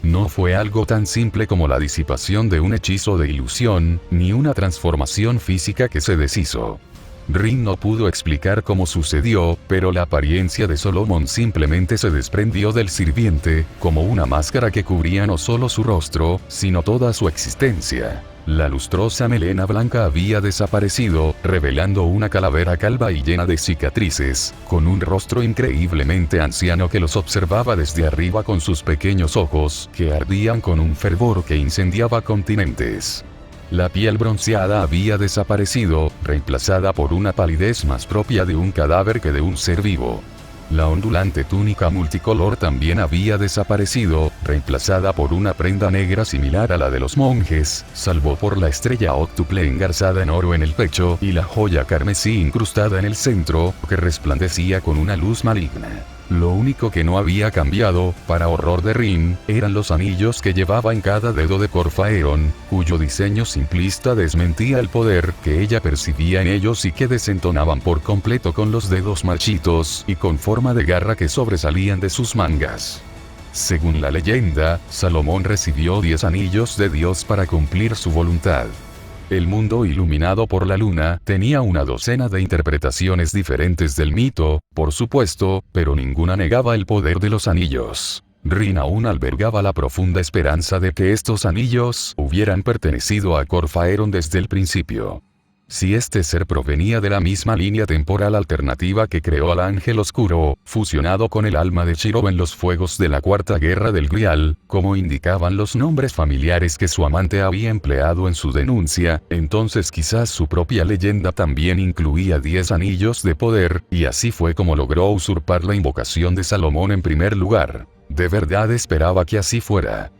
No fue algo tan simple como la disipación de un hechizo de ilusión, ni una transformación física que se deshizo. Rin no pudo explicar cómo sucedió, pero la apariencia de Solomon simplemente se desprendió del sirviente, como una máscara que cubría no solo su rostro, sino toda su existencia. La lustrosa melena blanca había desaparecido, revelando una calavera calva y llena de cicatrices, con un rostro increíblemente anciano que los observaba desde arriba con sus pequeños ojos, que ardían con un fervor que incendiaba continentes. La piel bronceada había desaparecido, reemplazada por una palidez más propia de un cadáver que de un ser vivo. La ondulante túnica multicolor también había desaparecido, reemplazada por una prenda negra similar a la de los monjes, salvo por la estrella óctuple engarzada en oro en el pecho y la joya carmesí incrustada en el centro, que resplandecía con una luz maligna. Lo único que no había cambiado, para horror de Rin, eran los anillos que llevaba en cada dedo de Corfaeron, cuyo diseño simplista desmentía el poder que ella percibía en ellos y que desentonaban por completo con los dedos marchitos y con forma de garra que sobresalían de sus mangas. Según la leyenda, Salomón recibió 10 anillos de Dios para cumplir su voluntad. El mundo iluminado por la luna tenía una docena de interpretaciones diferentes del mito, por supuesto, pero ninguna negaba el poder de los anillos. Rin aún albergaba la profunda esperanza de que estos anillos hubieran pertenecido a Corfaeron desde el principio. Si este ser provenía de la misma línea temporal alternativa que creó al Ángel Oscuro, fusionado con el alma de Shiro en los fuegos de la Cuarta Guerra del Grial, como indicaban los nombres familiares que su amante había empleado en su denuncia, entonces quizás su propia leyenda también incluía 10 anillos de poder, y así fue como logró usurpar la invocación de Salomón en primer lugar. De verdad esperaba que así fuera.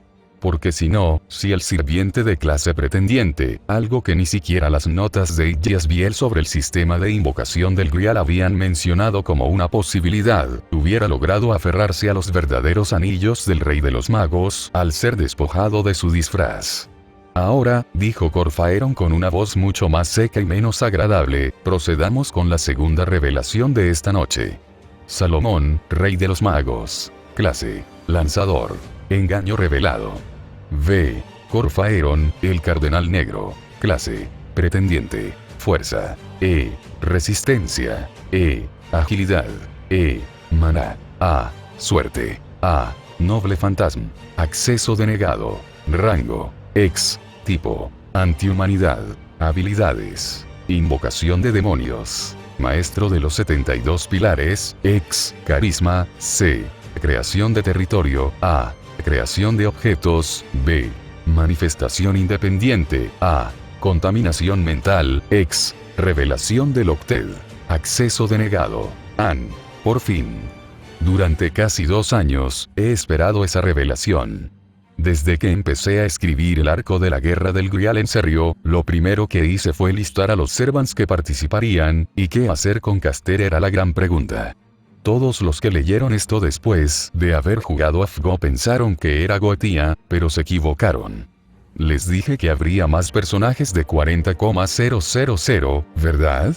Porque si no, si el sirviente de clase pretendiente, algo que ni siquiera las notas de Yasbiel sobre el sistema de invocación del Grial habían mencionado como una posibilidad, hubiera logrado aferrarse a los verdaderos anillos del Rey de los Magos, al ser despojado de su disfraz. Ahora, dijo Corfaeron con una voz mucho más seca y menos agradable, procedamos con la segunda revelación de esta noche. Salomón, Rey de los Magos. Clase. Lanzador. Engaño revelado. V. Corfaeron, el Cardenal Negro. Clase. Pretendiente. Fuerza. E. Resistencia. E. Agilidad. E. Maná. A. Suerte. A. Noble fantasma. Acceso denegado. Rango. Ex. Tipo. Antihumanidad. Habilidades. Invocación de demonios. Maestro de los 72 pilares. Ex. Carisma. C. Creación de territorio. A. Creación de objetos. B. Manifestación independiente. A. Contaminación mental. Ex. Revelación del Octed. Acceso denegado. An. Por fin. Durante casi 2 años, he esperado esa revelación. Desde que empecé a escribir el arco de la Guerra del Grial en serio, lo primero que hice fue listar a los servants que participarían, y qué hacer con Caster era la gran pregunta. Todos los que leyeron esto después de haber jugado a FGO pensaron que era Goetia, pero se equivocaron. Les dije que habría más personajes de 40,000, ¿verdad?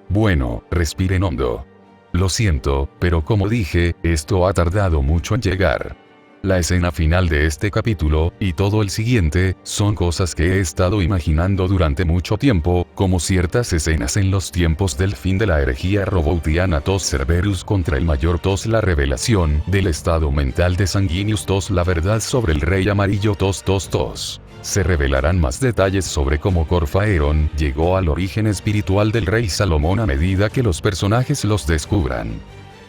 Bueno, respiren hondo. Lo siento, pero como dije, esto ha tardado mucho en llegar. La escena final de este capítulo, y todo el siguiente, son cosas que he estado imaginando durante mucho tiempo, como ciertas escenas en los tiempos del fin de la herejía roboutiana Tos Cerberus contra el Mayor Tos, la revelación del estado mental de Sanguinius Tos, la verdad sobre el Rey Amarillo Tos Tos Tos. Se revelarán más detalles sobre cómo Corfaeron llegó al origen espiritual del Rey Salomón a medida que los personajes los descubran.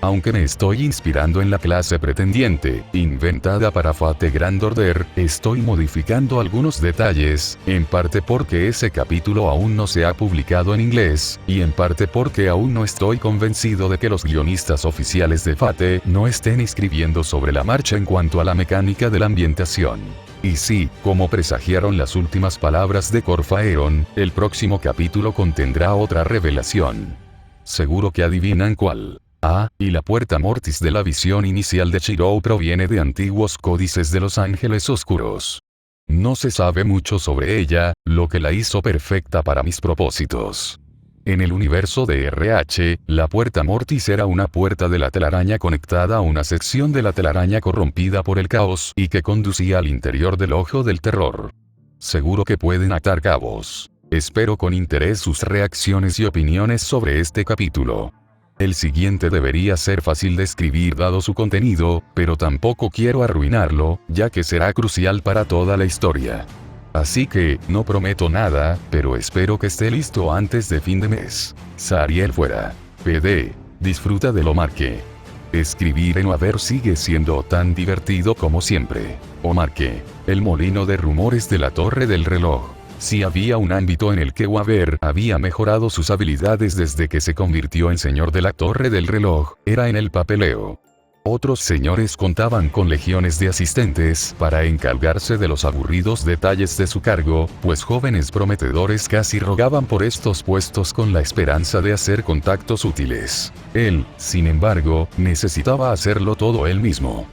Aunque me estoy inspirando en la clase pretendiente, inventada para Fate Grand Order, estoy modificando algunos detalles, en parte porque ese capítulo aún no se ha publicado en inglés, y en parte porque aún no estoy convencido de que los guionistas oficiales de Fate no estén escribiendo sobre la marcha en cuanto a la mecánica de la ambientación. Y sí, como presagiaron las últimas palabras de Corfaeron, el próximo capítulo contendrá otra revelación. Seguro que adivinan cuál. Y la puerta mortis de la visión inicial de Shirou proviene de antiguos códices de los ángeles oscuros. No se sabe mucho sobre ella, lo que la hizo perfecta para mis propósitos. En el universo de RH, la puerta mortis era una puerta de la telaraña conectada a una sección de la telaraña corrompida por el caos y que conducía al interior del ojo del terror. Seguro que pueden atar cabos. Espero con interés sus reacciones y opiniones sobre este capítulo. El siguiente debería ser fácil de escribir dado su contenido, pero tampoco quiero arruinarlo, ya que será crucial para toda la historia. Así que, no prometo nada, pero espero que esté listo antes de fin de mes. Sariel fuera. PD. Disfruta de lo marque. Escribir en Waver sigue siendo tan divertido como siempre. O marque. El molino de rumores de la torre del reloj. Si había un ámbito en el que Waver había mejorado sus habilidades desde que se convirtió en señor de la torre del reloj, era en el papeleo. Otros señores contaban con legiones de asistentes para encargarse de los aburridos detalles de su cargo, pues jóvenes prometedores casi rogaban por estos puestos con la esperanza de hacer contactos útiles. Él, sin embargo, necesitaba hacerlo todo él mismo.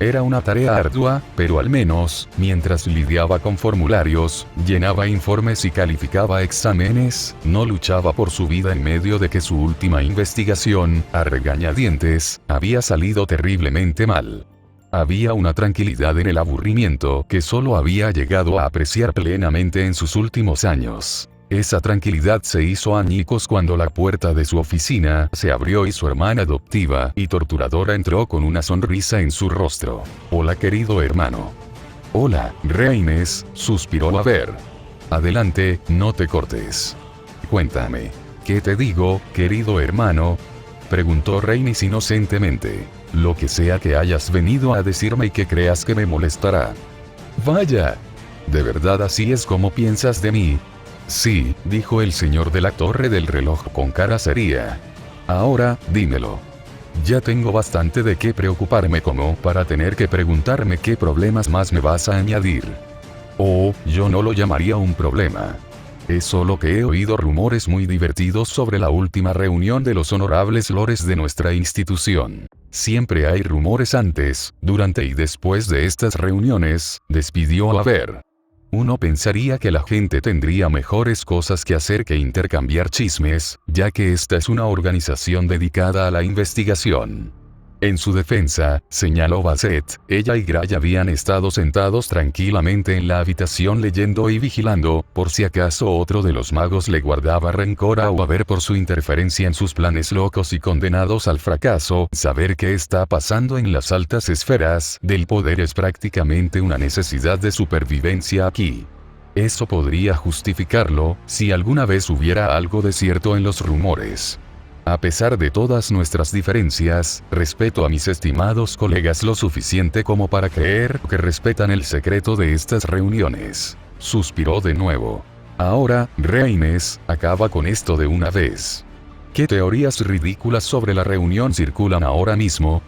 Era una tarea ardua, pero al menos, mientras lidiaba con formularios, llenaba informes y calificaba exámenes, no luchaba por su vida en medio de que su última investigación, a regañadientes, había salido terriblemente mal. Había una tranquilidad en el aburrimiento que solo había llegado a apreciar plenamente en sus últimos años. Esa tranquilidad se hizo añicos cuando la puerta de su oficina se abrió y su hermana adoptiva y torturadora entró con una sonrisa en su rostro. Hola querido hermano. Hola, Reines, suspiró Waver. Adelante, no te cortes. Cuéntame. ¿Qué te digo, querido hermano? Preguntó Reines inocentemente. Lo que sea que hayas venido a decirme y que creas que me molestará. Vaya. ¿De verdad así es como piensas de mí? Sí, dijo el señor de la torre del reloj con cara seria. Ahora, dímelo. Ya tengo bastante de qué preocuparme como para tener que preguntarme qué problemas más me vas a añadir. Yo no lo llamaría un problema. Es solo que he oído rumores muy divertidos sobre la última reunión de los honorables lores de nuestra institución. Siempre hay rumores antes, durante y después de estas reuniones, despidió Waver. Uno pensaría que la gente tendría mejores cosas que hacer que intercambiar chismes, ya que esta es una organización dedicada a la investigación. En su defensa, señaló Basset, ella y Gray habían estado sentados tranquilamente en la habitación leyendo y vigilando, por si acaso otro de los magos le guardaba rencor a Waver por su interferencia en sus planes locos y condenados al fracaso. Saber qué está pasando en las altas esferas del poder es prácticamente una necesidad de supervivencia aquí. Eso podría justificarlo, si alguna vez hubiera algo de cierto en los rumores. A pesar de todas nuestras diferencias, respeto a mis estimados colegas lo suficiente como para creer que respetan el secreto de estas reuniones. Suspiró de nuevo. Ahora, Reines, acaba con esto de una vez. ¿Qué teorías ridículas sobre la reunión circulan ahora mismo?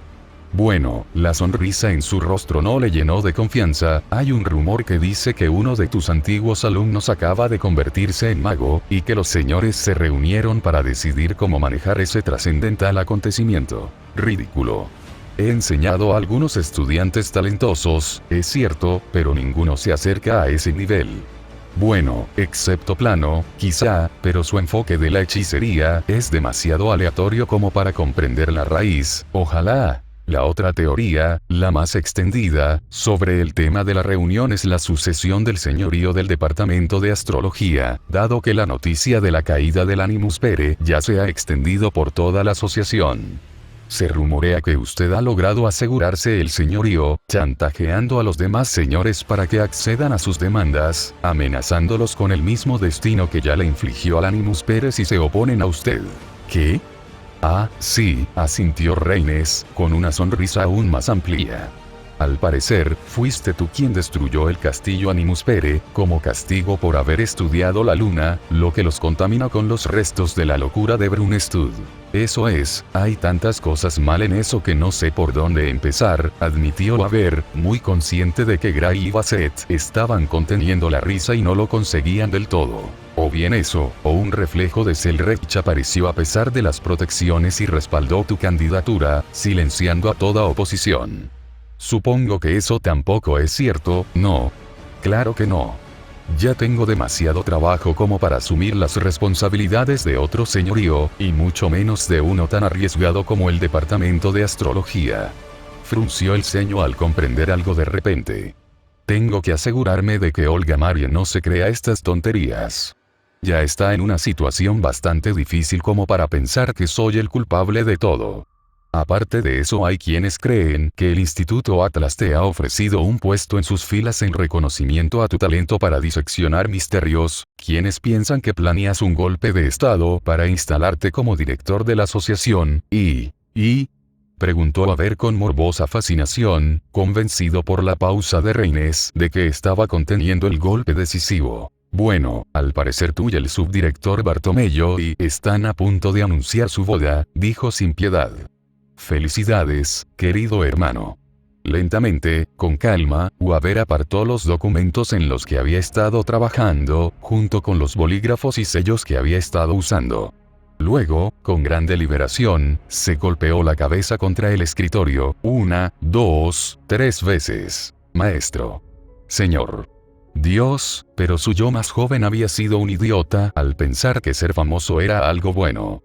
Bueno, la sonrisa en su rostro no le llenó de confianza. Hay un rumor que dice que uno de tus antiguos alumnos acaba de convertirse en mago, y que los señores se reunieron para decidir cómo manejar ese trascendental acontecimiento. Ridículo. He enseñado a algunos estudiantes talentosos, es cierto, pero ninguno se acerca a ese nivel. Bueno, excepto Plano, quizá, pero su enfoque de la hechicería es demasiado aleatorio como para comprender la raíz. Ojalá. La otra teoría, la más extendida, sobre el tema de la reunión es la sucesión del señorío del departamento de astrología, dado que la noticia de la caída del Animus Pere ya se ha extendido por toda la asociación. Se rumorea que usted ha logrado asegurarse el señorío, chantajeando a los demás señores para que accedan a sus demandas, amenazándolos con el mismo destino que ya le infligió al Animus Pere si se oponen a usted. ¿Qué? Ah, sí, asintió Reines, con una sonrisa aún más amplia. Al parecer, fuiste tú quien destruyó el castillo Animus Pere, como castigo por haber estudiado la luna, lo que los contamina con los restos de la locura de Brunestud. Eso es, hay tantas cosas mal en eso que no sé por dónde empezar, admitió Haber, muy consciente de que Gray y Basset estaban conteniendo la risa y no lo conseguían del todo. O bien eso, o un reflejo de Selreich apareció a pesar de las protecciones y respaldó tu candidatura, silenciando a toda oposición. Supongo que eso tampoco es cierto, ¿no? Claro que no. Ya tengo demasiado trabajo como para asumir las responsabilidades de otro señorío, y mucho menos de uno tan arriesgado como el departamento de astrología. Frunció el ceño al comprender algo de repente. Tengo que asegurarme de que Olga Maria no se crea estas tonterías. Ya está en una situación bastante difícil como para pensar que soy el culpable de todo. Aparte de eso, hay quienes creen que el Instituto Atlas te ha ofrecido un puesto en sus filas en reconocimiento a tu talento para diseccionar misterios, quienes piensan que planeas un golpe de estado para instalarte como director de la asociación, preguntó Haber con morbosa fascinación, convencido por la pausa de Reines de que estaba conteniendo el golpe decisivo. Bueno, al parecer tú y el subdirector Bartomeu están a punto de anunciar su boda, dijo sin piedad. Felicidades, querido hermano. Lentamente, con calma, Haber apartó los documentos en los que había estado trabajando, junto con los bolígrafos y sellos que había estado usando. Luego, con gran deliberación, se golpeó la cabeza contra el escritorio, 1, 2, 3 veces. Maestro. Señor. Dios, pero su yo más joven había sido un idiota al pensar que ser famoso era algo bueno.